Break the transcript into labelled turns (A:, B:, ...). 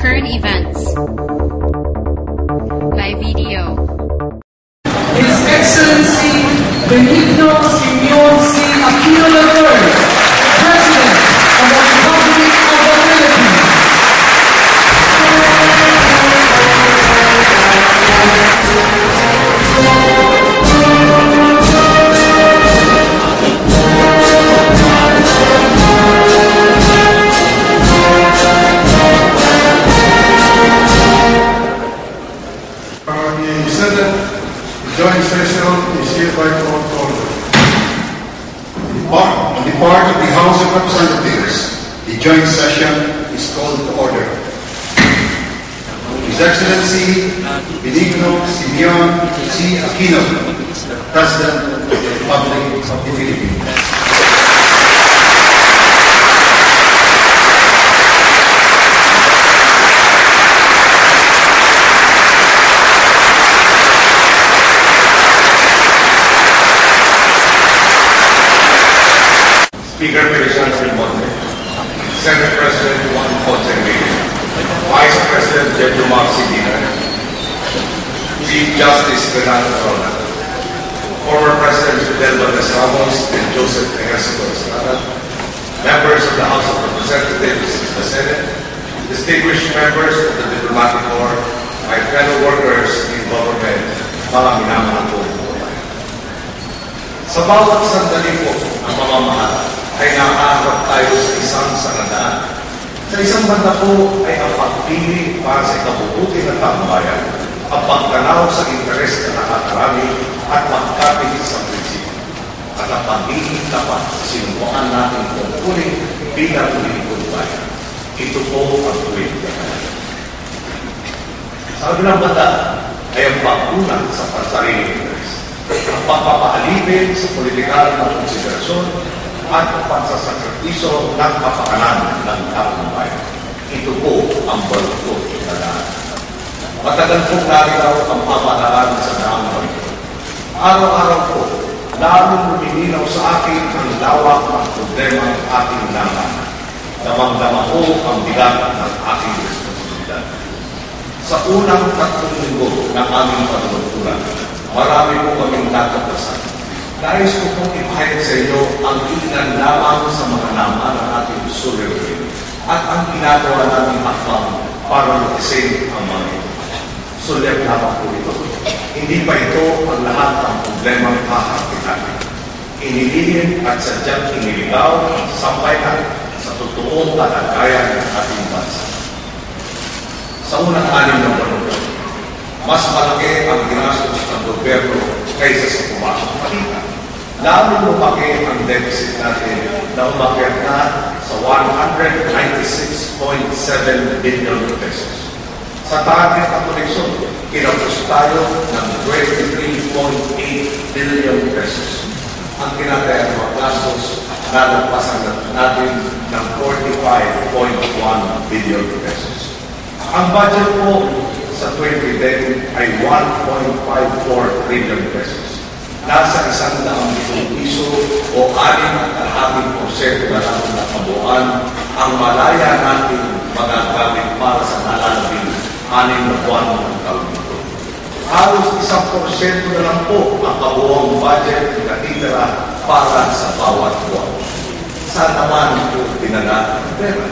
A: current events by video.
B: His Excellency Benigno Simeon C. Aquino III, President of the Republic of the Philippines.
C: The Senate joint session is hereby called to order.
D: On the part of the House of Representatives, the joint session is called to order. His Excellency Benigno Simeon C. Aquino, President of the Republic of the Philippines.
E: Speaker Feliciano Belmonte, Senate President Juan Ponce Enrique, Vice President Pedro Marcidina, Chief Justice Renato Corona, former Presidents Fidel Valdez Ramos and Joseph Ejercito Estrada, members of the House of Representatives in the Senate, distinguished members of the Diplomatic Corps, my fellow workers in government, mga minamahal ko po tayo. Sa bawat sandali po ang mamamahala, ay nakaharap tayo sa isang sanadaan. Sa isang banda po ay ang pagpili para sa ikabubuti ng taong bayan, ang pagtanaw sa interes na nakakarami at magkapit sa prinsipyo, at ang pagiging tapat sa sinubukan natin tungkulin bilang lingkod bayan. Ito po ang tuwid na kanya. Sa kabilang banda ay ang pag-unang sa pansariling interes, ang pagpapaalipin sa politikal na konsiderasyon at pagsasakripiso ng kapakanan ng taong bayan. Ito po ang baluktot na daan. Matagal pong naritaw ang pamahalaan sa daang baluktot. Araw-araw po, lalong lumiminaw sa akin ang lawak ng problema ng ating laman. Damang-dama po ang bigat ng aking responsibilidad. Sa unang 3 linggo ng aming panuntunan, marami po kaming natatasan. Nais ko pong ipahayag sa inyo ang ilan lamang sa mga naman ng ating suliranin at ang ginagawa namin hakbang para lukisin ang mga ito. Sulit lamang po ito. Hindi pa ito ang lahat ng problema ng kaharapin natin. Inilihim at sadyang iniligaw ang sampayan sa totoong kalagayan ng ating bansa. Sa unang 6 ng baluktot, mas malaki ang ginastos ng gobyerno kaysa sa pumasok palita. Lalo lumaki ang deficit natin na umakyat na sa 196.7 billion pesos. Sa target na koleksyon, kinapos tayo ng 23.8 billion pesos. Ang kinatayang mga gastos, nalagpasan natin ng 45.1 billion pesos. Ang budget po sa 2010 ay 1.54 trillion pesos. Nasa 100 bilyong piso o 6.5% na lang na kabuuan ang malaya natin magagamit para sa nalalabing 6 na buwan ng taon nito. Halos 1% na lang po ang kabuuang budget ng katitira para sa bawat buwan. Saan naman ito dinala ang pera?